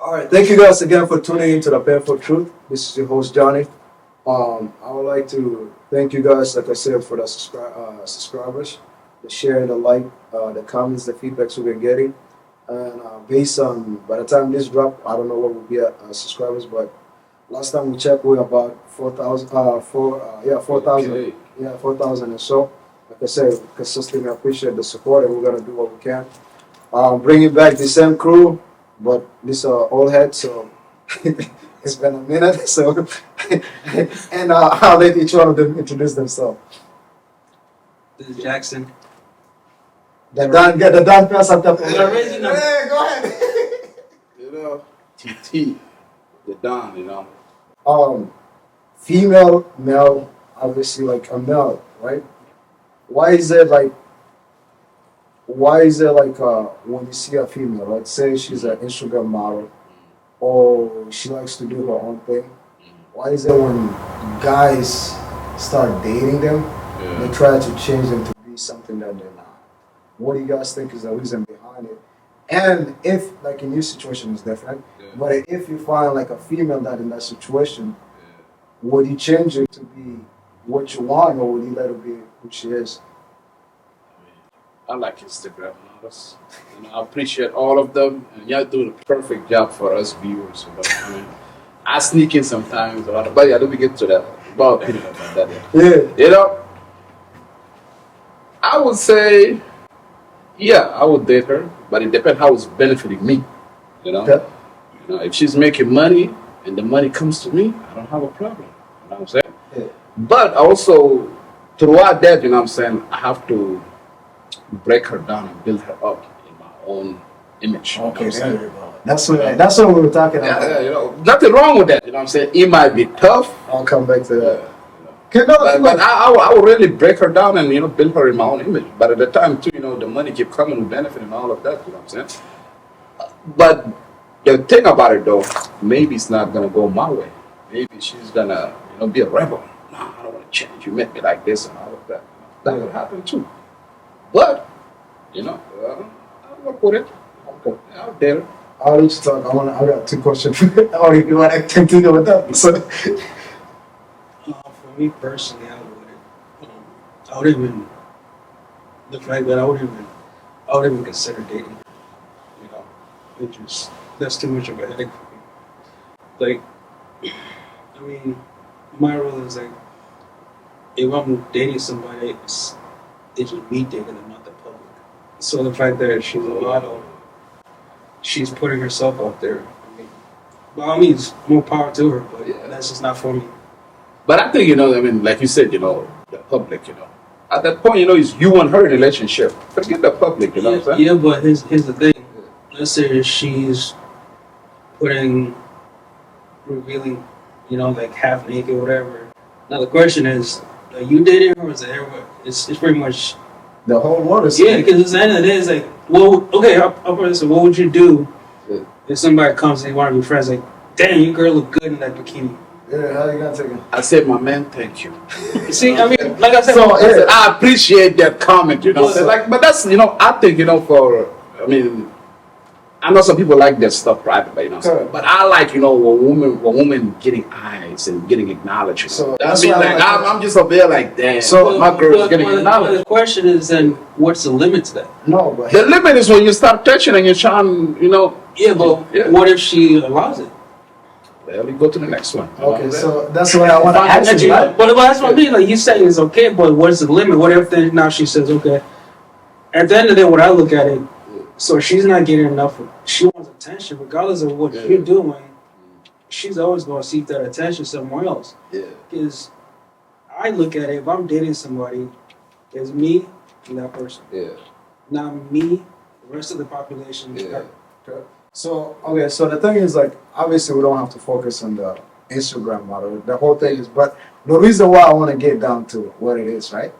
All right, thank you guys again for tuning into the Painful Truth. This is your host Johnny. I would like to thank you guys, like I said, for the subscribers, the share, the like, the comments, the feedbacks we've been getting, and based on by the time this drop, I don't know what will be at subscribers, but last time we checked, we were about 4,000. 4,000. Okay. Yeah, 4,000 or so. Like I said, consistently appreciate the support, and we're gonna do what we can. Bringing back the same crew, but this old head, so it's been a minute. So, and I'll let each one of them introduce themselves. This is Jackson. Get the Don pass up that. The original. Hey, go ahead. You know, TT, the Don, you know. Female, male, obviously like a male, right? Why is it like when you see a female, let's say she's an Instagram model or she likes to do her own thing, why is it when guys start dating them, they try to change them to be something that they're not? What do you guys think is the reason behind it? And if, like in your situation is different, but if you find like a female that in that situation, would you change it to be what you want, or would you let her be who she is? I like Instagram models. You know, I appreciate all of them, and y'all do the perfect job for us viewers. You know, I mean, I sneak in sometimes, but yeah, let me get to that. About opinion about that. Yeah. You know, I would say, yeah, I would date her, but it depends how it's benefiting me. You know, Okay. you know, if she's making money and the money comes to me, I don't have a problem. You know what I'm saying? Yeah. But also, throughout that, you know what I'm saying, I have to break her down and build her up in my own image. You know what I'm saying? there you go. That's what we were talking about. Yeah, you know, nothing wrong with that. You know what I'm saying? It might be tough. I'll come back to Yeah, that. you know. Okay, no, But I would really break her down and, you know, build her in my own image. But at the time, too, you know, the money keep coming with benefit and all of that. You know what I'm saying? But the thing about it, though, maybe it's not going to go my way. Maybe she's going to, you know, be a rebel. No, I don't want to change. You met me like this and all of that. That could happen, too. But, you know, I'll work with it. Okay. Out there. I'll let you talk. I got two questions. Oh, you want to continue with that? So, For me personally, I would even, the fact that I would even consider dating. You know, that's too much of a headache for me. Like, I mean, my rule is like, if I'm dating somebody, it's just me dating them, not the public. So the fact that she's a model, she's putting herself out there. I mean, by all means, more power to her, but that's just not for me. But I think, you know, I mean, like you said, you know, the public, you know. At that point, you know, it's you and her relationship. Forget the public, you know what I'm saying? Yeah, but here's the thing. Let's say she's revealing, you know, like half naked or whatever. Now the question is, are you dating her or is it everyone? It's pretty much. the whole world is Yeah, because at the end of the day, it's like, well, okay, I'll put this. What would you do if somebody comes and they want to be friends? Like, damn, your girl look good in that bikini. Yeah, how you gonna take it? I said, my man, thank you. See, I mean, like I said, So, I said, I appreciate that comment, you know. So- Like, but that's, you know, I think, you know, I mean, I know some people like that stuff privately, you know. Correct. But I like, you know, a woman getting eyes and getting acknowledged. You know? So, I that's mean, why I like, like I'm just up there like, damn, So, my girl's getting the acknowledged. question is then, what's the limit to that? no, but The limit is when you start touching and you're trying, you know. Yeah, but Yeah. what if she allows it? Well, we go to the next one. okay, so that's what I want to Fine, ask you, right? But that's what I mean. Like you say, it's okay, but what's the limit? What if then now she says, okay? At the end of the day, when I look at it, so she's not getting enough. She wants attention, regardless of what you're doing. She's always going to seek that attention somewhere else. Yeah. Because I look at it, if I'm dating somebody, it's me and that person, Yeah. not me, the rest of the population. Yeah. So, okay, so the thing is, like, obviously we don't have to focus on the Instagram model. The whole thing is, but the reason why I want to get down to what it is, right?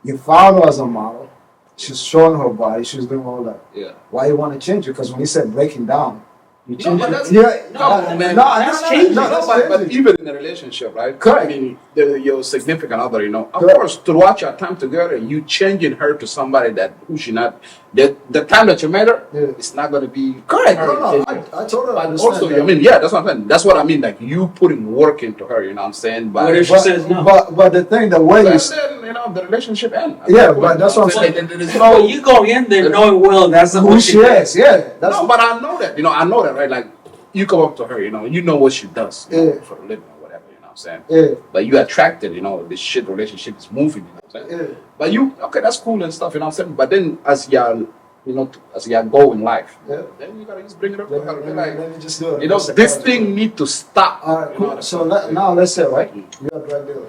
You found her as a model. She's showing her body. She's doing all that. Yeah. Why you want to change it? Because when you said breaking down, you No, change but it. that's- Yeah, No, man. That's changing. that's but changing. even in a relationship, right? Correct. I mean, your significant other, you know, of Correct. course, throughout your time together, you changing her to somebody who she not, the time that you met her, Yeah. it's not gonna be Correct. her No, no, intention. I totally But understand. also, that. I mean, yeah, that's what I'm saying. That's what I mean. Like you putting work into her, you know what I'm saying? But What if she says no? But the thing, the way you, then you know the relationship ends. Yeah, but that's what I'm saying. There's No, no, you go in there knowing well that's not who what she is, yeah, that's no, but I know that. You know, I know that, right? Like you come up to her, you know what she does you know, Yeah. for a living or whatever. You know what I'm saying? yeah, But you attracted, you know, this shit relationship is moving. You know what I'm saying? yeah, But you, okay, that's cool and stuff. You know what I'm saying? But then as y'all, you know, as y'all go in life, yeah. then you gotta just bring it up to Let her. me, Be let me, like, let me just do it. you know, this thing need to stop. All right, You know cool. what So I'm saying? now let's say, right, you're a drug dealer,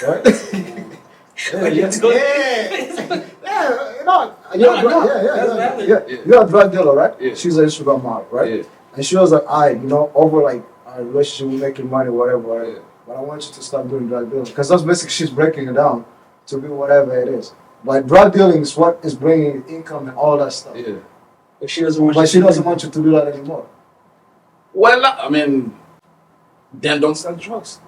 right? But you have to go- yeah, you know, No, no, that's valid. you're a drug dealer, right? Yeah. She's an Instagram model, right? Yeah. And she was like, you know, over like our relationship, we're making money, whatever, right? Yeah. But I want you to stop doing drug dealing. Because that's basically she's breaking it down to be whatever it is. But drug dealing is what is bringing income and all that stuff. Yeah. But she doesn't want But you she to doesn't want you to do that anymore. Well, I mean, then don't sell drugs.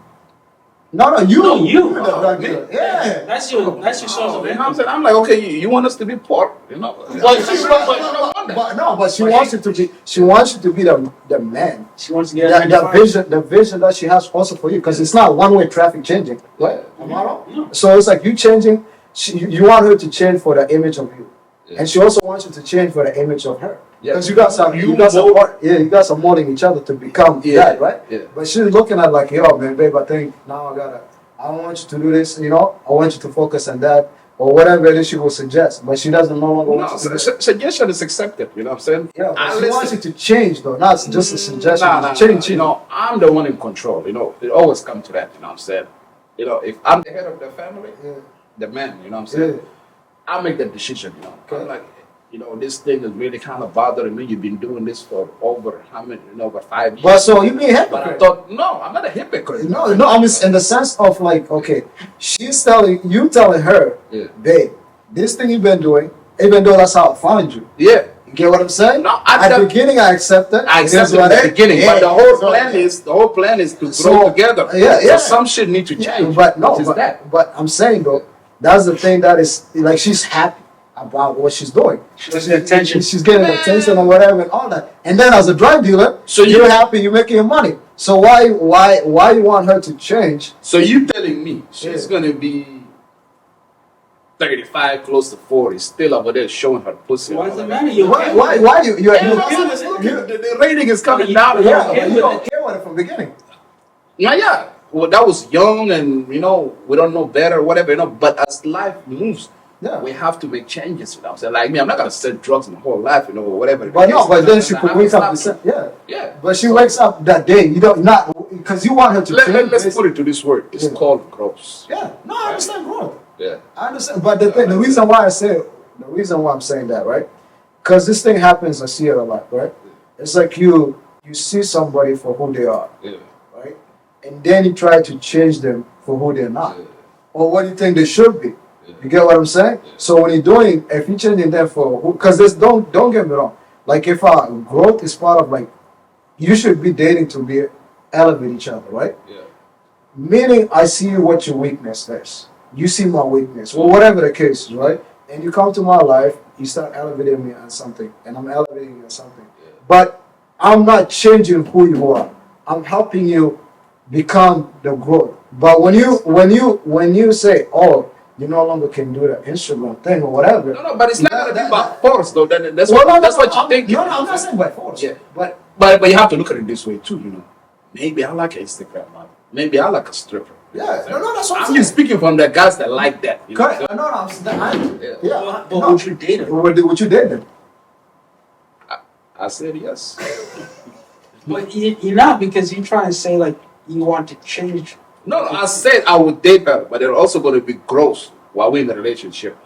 No, you. No, you. You're the drug dealer. Yeah. That's your source Oh, of you know what I'm income. saying? I'm like, okay, you want us to be poor, you know? Well, she's right, But she wants you to be. She wants you to be the man. She wants to get That, a the vision that she has also for you, because it's not one-way traffic changing, right? Am I wrong? No. So it's like you changing. You want her to change for the image of you, Yeah. and she also wants you to change for the image of her. Yeah. Because you guys are You you guys are molding each other to become that, right? Yeah. But she's looking at like, yo, man, babe, I think now I want you to do this, you know, I want you to focus on that, or whatever it is she will suggest. But she doesn't no longer want No, you to do it. suggestion is accepted, you know what I'm saying? Yeah, but I she listen. wants you to change though, not just a suggestion. Nah, change, you know, I'm the one in control, you know, it always comes to that, you know what I'm saying? You know, if I'm the head of the family, Yeah. the man, you know what I'm saying? Yeah. I'll make the decision, you know. Okay. I'm like, you know, this thing is really kind of bothering me. You've been doing this for over how many, you know, over 5 years. But so you mean But I hypocrite? thought, no, I'm not a hypocrite. No, I mean in the sense of like, okay, she's telling her, Yeah. babe, this thing you've been doing, even though that's how I found you. Yeah. You get what I'm saying? No, at the beginning I accepted. I accepted at the beginning, but the whole plan is to grow together. Yeah. So some shit need to change. But no, which is that. but I'm saying though, that's the thing that is like she's happy about what she's doing. She's getting attention. She's getting attention and whatever and all that. And then as a drug dealer, So you're you- happy, you're making your money. So why you want her to change? So you telling me she's Yeah. gonna be 35, close to 40, still over there showing her pussy? Why and does all it that? matter? You Why you Yeah, the rating is coming down. yeah, okay but you with don't care with it from the beginning. Yeah. Well, that was young, and you know we don't know better, whatever. You know, but as life moves, Yeah. we have to make changes. You know, what I'm saying, like me, I'm not gonna sell drugs my whole life, you know, or whatever. But no, but then she I could have wake to up the stop. same. Yeah. Yeah. But she wakes up that day. You don't not because you want her to change. Let's put it to this word. It's Yeah. called gross. Yeah. No, I understand growth. Yeah. I understand. But the reason why I'm saying that, right? Because this thing happens, I see it a lot, right? It's like you see somebody for who they are, Yeah. right? And then you try to change them for who they're not. Yeah. Or what you think they should be. Yeah. You get what I'm saying? So when if you're changing them for who, because this don't get me wrong. Like if growth is part of like, you should be dating to be elevate each other, right? Yeah. Meaning I see what your weakness is. You see my weakness, or whatever the case is, right? And you come to my life, you start elevating me on something, and I'm elevating you on something. But I'm not changing who you are. I'm helping you become the growth. But when you say, oh, you no longer can do the Instagram thing or whatever. No, but it's not gonna be That- by force, though. That's Well, what no, that's no, what you I'm- think. No, I'm not saying by force. Yeah. But But you have to look at it this way too, you know. Maybe I like an Instagram model. Maybe I like a stripper. yeah, no, that's what I'm I'm saying. just speaking from the guys that like that. You know? Correct. No, Yeah. yeah. But no. would you date her? What you did then? I said yes. But you're not, because you're trying to say like you want to change. No, I said I would date her, but they're also going to be gross while we're in the relationship.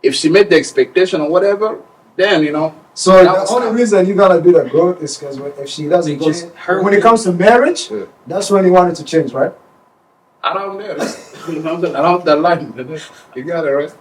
If she met the expectation or whatever, then you know. So that the was only fine. reason you gotta do the growth is because if she doesn't Because change, her- when it comes to marriage, Yeah. that's when you want it to change, right? Around there, you know, around that line, you got it right.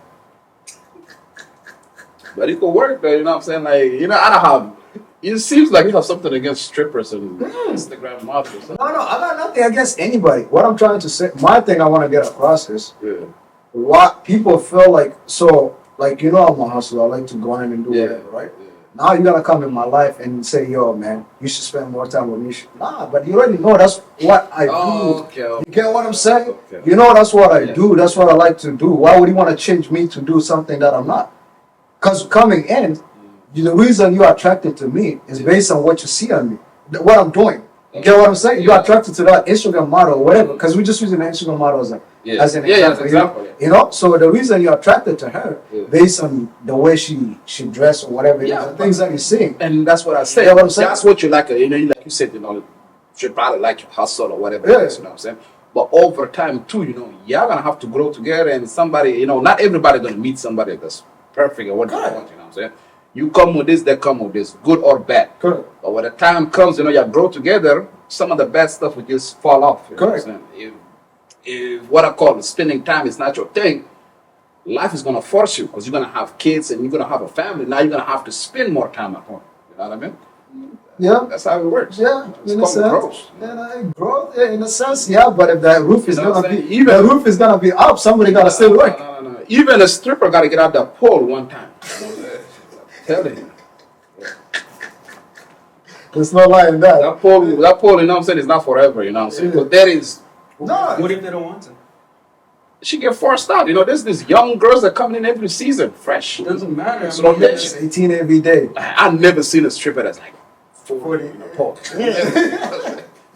But it could work, though. You know what I'm saying? Like, you know, I don't have. It seems like you have something against strippers and Instagram models. No, I got nothing against anybody. What I'm trying to say, my thing I want to get across is Yeah. what people feel like. So like you know I'm a hustler. I like to go in and do Yeah. whatever, right? Yeah. Now you gotta come in my life and say, yo, man, you should spend more time with me. Nah, but you already know that's what I do. Okay. You get what I'm saying? Okay. You know that's what I Yeah. do. That's what I like to do. Why would you want to change me to do something that I'm not? Because coming in, the reason you're attracted to me is based on what you see on me, what I'm doing. You get what I'm saying? You're attracted to that Instagram model or whatever. Because we're just using the Instagram model as, Yeah. as an Yeah, yeah, example. example, You know? So the reason you're attracted to her Yeah. based on the way she dress or whatever it is, Yeah, the things that you're seeing. And that's what I say. Yeah, what I'm saying? That's what you like. You know, like you said, you know, should probably like your hustle or whatever Yeah. it is, you know what I'm saying? But over time too, you know, you're gonna have to grow together and somebody, you know, not everybody gonna meet somebody that's perfect or what they Correct. want, you know what I'm saying? You come with this, they come with this, good or bad. Correct. But when the time comes, you know, you grow together, some of the bad stuff will just fall off. You know what I'm Correct. saying? If what I call spending time is not your thing, life is gonna force you because you're gonna have kids and you're gonna have a family. Now you're gonna have to spend more time at home. You know what I mean? Yeah. That's how it works. Yeah, It's in a called sense. growth. Growth, yeah, in a sense, yeah. But if that roof is You know what gonna I'm be, saying? Even- the roof is gonna be up, somebody gotta still work. No. Even a stripper got to get out that pole one time. I'm telling you. There's no lie in that. That pole, you know what I'm saying, is not forever, you know what I'm saying? Yeah. But there is, No. What if they don't want to? she get forced out. You know, there's these young girls that come in every season, fresh. It doesn't matter. It's not It's 18 every day. I've never seen a stripper that's like 40 40. in a pole.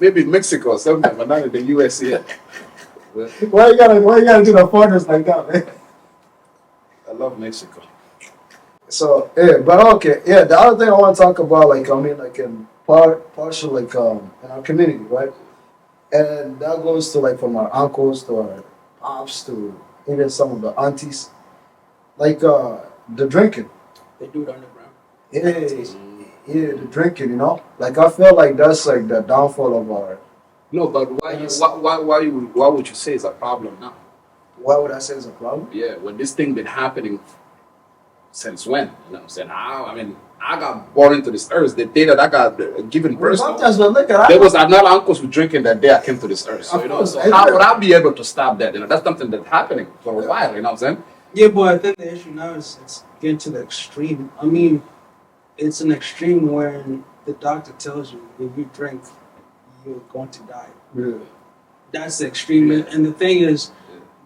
Maybe in Mexico or something, but not in the US yet. But Why you gotta do the foreigners like that, man? I love Mexico. So yeah, but okay, yeah. The other thing I want to talk about, like I mean, like in partial, like in our community, right? And that goes to like from our uncles to our pops to even some of the aunties, like the drinking. They do it underground. Yeah, the drinking. You know, like I feel like that's like the downfall of our. No, but why would you say it's a problem now? Why would I say it's a problem? Yeah, when this thing been happening since when? You know what I'm saying? I mean, I got born into this earth. The day that I got given birth, Sometimes, but look at there was another uncles who drinking that day I came to this earth. So, Of you know, course. so how would I be able to stop that? You know, that's something that's happening for a while. You know what I'm saying? Yeah, but I think the issue now is it's getting to the extreme. I mean, it's an extreme when the doctor tells you if you drink, you're going to die. Yeah. That's the extreme. Yeah. And the thing is,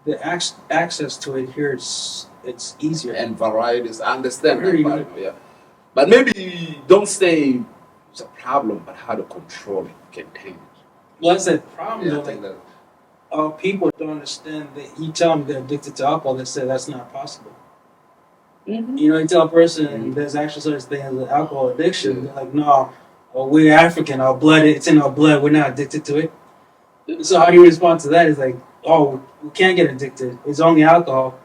the access to it here is it's easier. And varieties. I understand that Very part, yeah. But maybe don't say it's a problem, but how to control it, contain it. Well, that's the problem. Yeah, I though. think Like, that. people don't understand that you tell them they're addicted to alcohol, they say that's not possible. You know, you tell a person there's actually such thing as an alcohol addiction, they're like, no, we're African, our blood, it's in our blood, we're not addicted to it. So how do you respond to that? It's like, oh, we can't get addicted. It's only alcohol.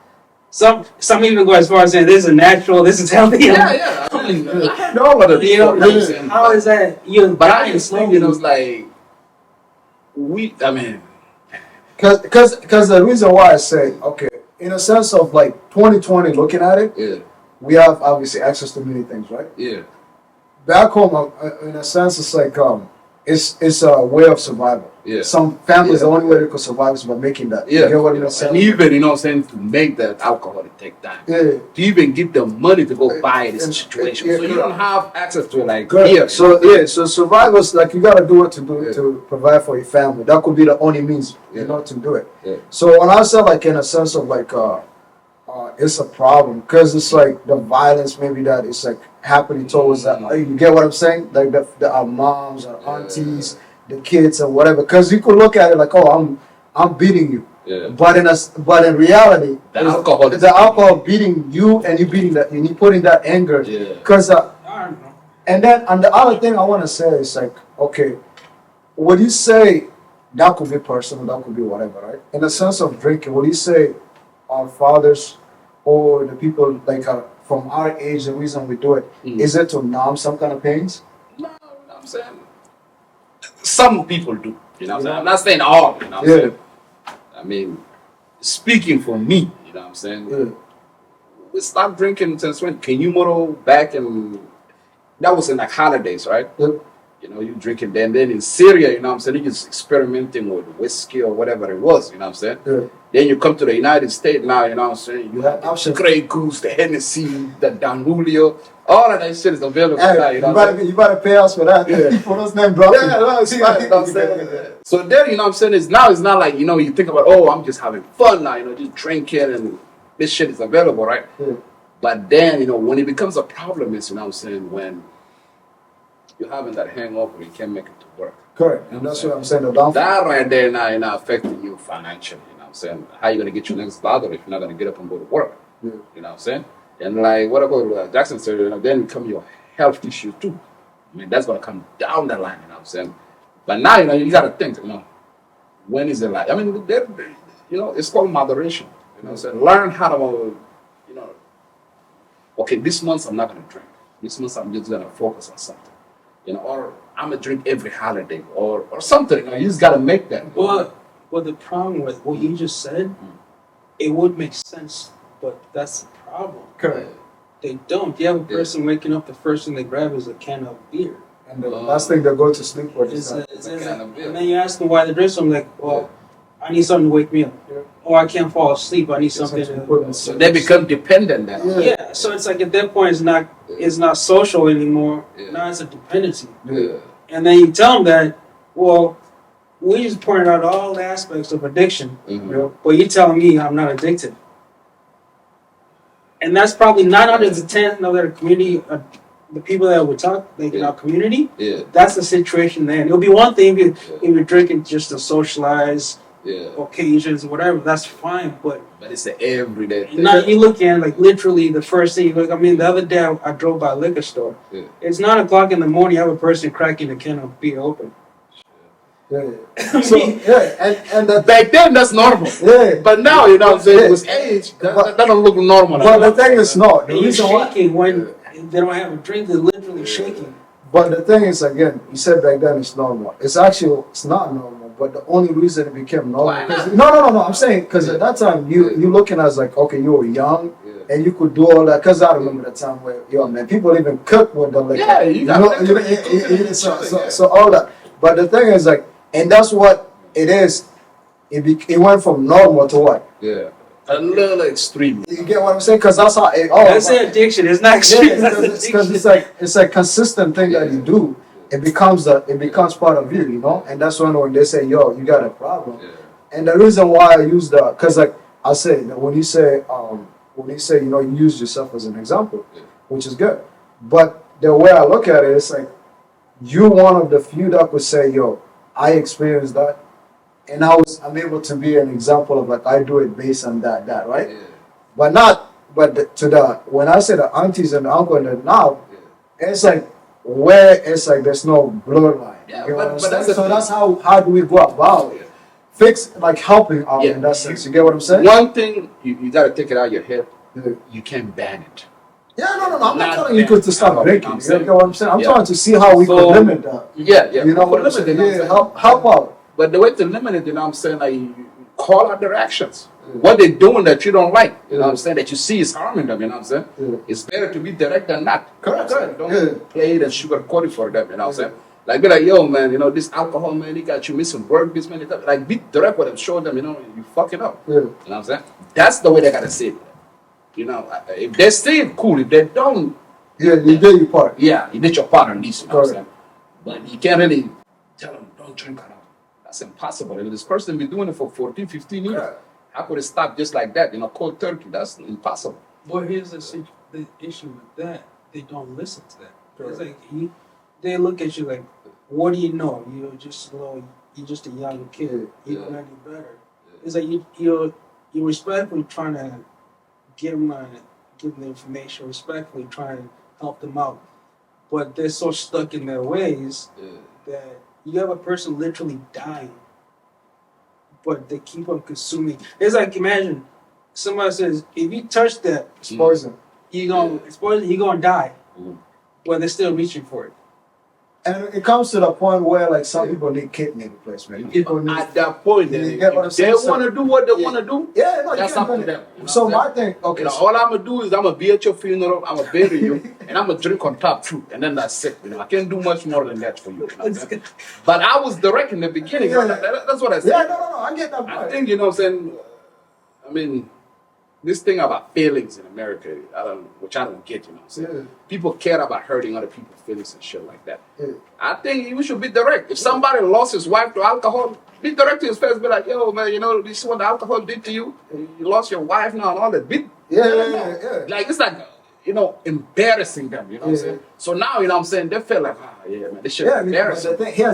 Some even go as far as saying this is natural, this is healthy. Yeah. I mean, I know what it You know, is. like, how is that? You're But I dying just think, slowly. you know, it's like, I mean, Because the reason why I say, okay, in a sense of like 2020 looking at it, yeah, we have obviously access to many things, right? yeah, Back home, in a sense, it's like it's a way of survival. yeah. Some families, Yeah. the only way they could survive is by making that. Yeah, You get what I'm saying? and even, you know what I'm saying, to make that alcohol, it take time. Yeah. To even get the money to go buy this And- situation. yeah, So you don't have access to it like Good. here. So survivors, like you gotta do what to do Yeah. to provide for your family. That could be the only means, Yeah. to do it. Yeah. So when I say like in a sense of like it's a problem because it's like the violence maybe that is like happening towards that. You get what I'm saying? Like our moms, our aunties, the kids, or whatever. Because you could look at it like, oh, I'm beating you. Yeah. But in reality, The alcohol is the alcohol beating you, and you beating that, and you putting that anger. Yeah. Because I don't know. and the other thing I want to say is like, okay, would you say that could be personal, that could be whatever, right? In the sense of drinking, would you say our fathers or the people like from our age, the reason we do it is it to numb some kind of pains? No, you know what I'm saying? Some people do. You know what I'm saying? Yeah. I'm not saying all, you know what I'm Yeah. saying? I mean, speaking for me, you know what I'm saying? Yeah. We stopped drinking since when? Can you model back in, that was in like holidays, right? Yeah. You know, you drinking. Then in Syria, you know what I'm saying, you just experimenting with whiskey or whatever it was. You know what I'm saying. Yeah. Then you come to the United States now. You know what I'm saying. You have the Options. Grey Goose, the Hennessy, the Don Julio. All of that shit is available Hey, now. You know what I'm saying. you better pay us for that. Yeah. For those name dropping. Yeah, no, it's fine, you know what I'm saying? So there, you know what I'm saying, is now it's not like, you know, you think about, oh, I'm just having fun now, you know, just drinking and this shit is available, right? Yeah. But then, you know, when it becomes a problem is, you know what I'm saying, when you're having that hangover, you can't make it to work. Correct. And that's what I'm saying. The downfall. That right there now, you know, affecting you financially, you know what I'm saying? How you going to get your next dollar if you're not going to get up and go to work? Yeah. You know what I'm saying? And like, what about Jackson said, you know, then become your health issue too. I mean, that's going to come down the line, you know what I'm saying? But now, you know, you got to think, you know, when is it like? I mean, you know, it's called moderation. You know what I'm saying? Learn how to, you know, okay, this month I'm not going to drink. This month I'm just going to focus on something. You know, or I'm going to drink every holiday or something. You know, you just got to make that. Well, the problem with what you just said, it would make sense, but that's the problem. Correct. They don't. You have a person waking up, the first thing they grab is a can of beer. And the last thing they go to sleep with is that. And then you ask them why they drink something, like, well, I need something to wake me up. Yeah. Or I can't fall asleep, I need something to... So they become dependent then. Yeah, so it's like at that point it's not social anymore. Yeah. Now it's a dependency. Yeah. And then you tell them that, well, we just pointed out all the aspects of addiction, Mhm. but you're telling me I'm not addicted. And that's probably 9 out of the 10 of their community, the people that would talk, like in our community, Yeah. that's the situation there. And it'll be one thing if you're drinking just to socialize, Yeah. occasions, whatever, that's fine, but But it's an everyday thing. now you look at like literally the first thing you look. I mean, the other day I drove by a liquor store. Yeah. It's 9 o'clock in the morning. You have a person cracking a can of beer open. Yeah. So and that. Back then, that's normal. Yeah. But now, you know what I'm saying, with age, that don't look normal. But the thing is not. The And you're reason why. shaking when they don't have a drink. They're literally shaking. But the thing is, again, you said back then it's normal. It's not normal. But the only reason it became normal. Why not? No. I'm saying because at that time you looking as like, okay, you were young and you could do all that. Because I remember the time where man, people even cook with the liquor. Yeah, you got so all that. But the thing is like, and that's what it is. It went from normal to what? Yeah. A little extreme. You get what I'm saying? Because that's how it. That's an addiction. It's not extreme. Yeah, That's because addiction. it's a consistent thing that you do. It becomes part of you, you know. And that's when they say, "Yo, you got a problem." Yeah. And the reason why I use because like I say that when you say you know you use yourself as an example, which is good. But the way I look at it, it's like you're one of the few that could say, "Yo, I experienced that." And I'm able to be an example of like I do it based on that, right? Yeah. When I say the aunties and the uncle and the now, it's like where it's like there's no blur line. Yeah, You but understand? that's the So thing. that's how do we go about it? Fix like helping out Yeah. in that sense. You get what I'm saying? One thing you got to take it out of your head. Yeah. You can't ban it. Yeah, no. I'm not Not telling you bad. to stop I'm drinking. saying- You get what I'm saying? I'm Yeah. trying to see how we So- could limit that. Yeah. You know what I'm Limit saying? it, you know what I'm Yeah, saying? help out. But the way to limit it, you know what I'm saying, like you call out their actions. What they're doing that you don't like, you know what I'm saying, that you see is harming them, you know what I'm saying? Yeah. It's better to be direct than not. Correct. Don't Yeah. play it and sugarcoat it for them, you know what I'm saying? Like, be like, yo, man, you know, this alcohol, man, he got you missing work this many times. Like, be direct with them, show them, you know, you fucking up. Yeah. You know what I'm saying? That's the way they gotta see it. You know, if they stay cool, if they don't, Yeah, you did your part. yeah, you did your part at least, you know what I'm Correct. saying? But you can't really tell them, don't drink alcohol. That's impossible. And this person been doing it for 14, 15 years. Correct. How could it stop just like that, you know, cold turkey? That's impossible. But here's the issue with that. They don't listen to that. It's Correct. like they look at you like, what do you know? You're just a young kid. You don't know any better. It's like you're respectfully trying to give them the information, respectfully trying to help them out. But they're so stuck in their ways that you have a person literally dying, but they keep on consuming. It's like, imagine somebody says, if you touch that, It's poison. you're gonna die, Mm. but they're still reaching for it. And it comes to the point where like some people need kidney replacement. People need. At that point, You then, get what I'm if they saying? So- want to do what they want to do, Yeah, no, that's you up can't to do them. it. You know So what I'm my saying? thing, okay. You know, so- all I'm gonna do is I'm gonna be at your funeral, I'm gonna bury you, and I'm gonna drink on top too, and then that's it. You know, I can't do much more than that for you. You know what I'm saying? But I was direct in the beginning. Yeah. That's what I said. Yeah, no, I get that I part. think, you know what I'm saying. I mean, this thing about feelings in America, which I don't get. You know what I'm saying. Yeah. People care about hurting other people's feelings and shit like that. Yeah. I think you should be direct. If somebody lost his wife to alcohol, be direct to his face. Be like, yo, man, you know, this is what the alcohol did to you. You lost your wife now and all that. Yeah. Like, it's like, you know, embarrassing them, you know what I'm Yeah. saying? So now, you know what I'm saying, they feel like, yeah, man, this shit Yeah, is I mean, but embarrassing. the thing, here's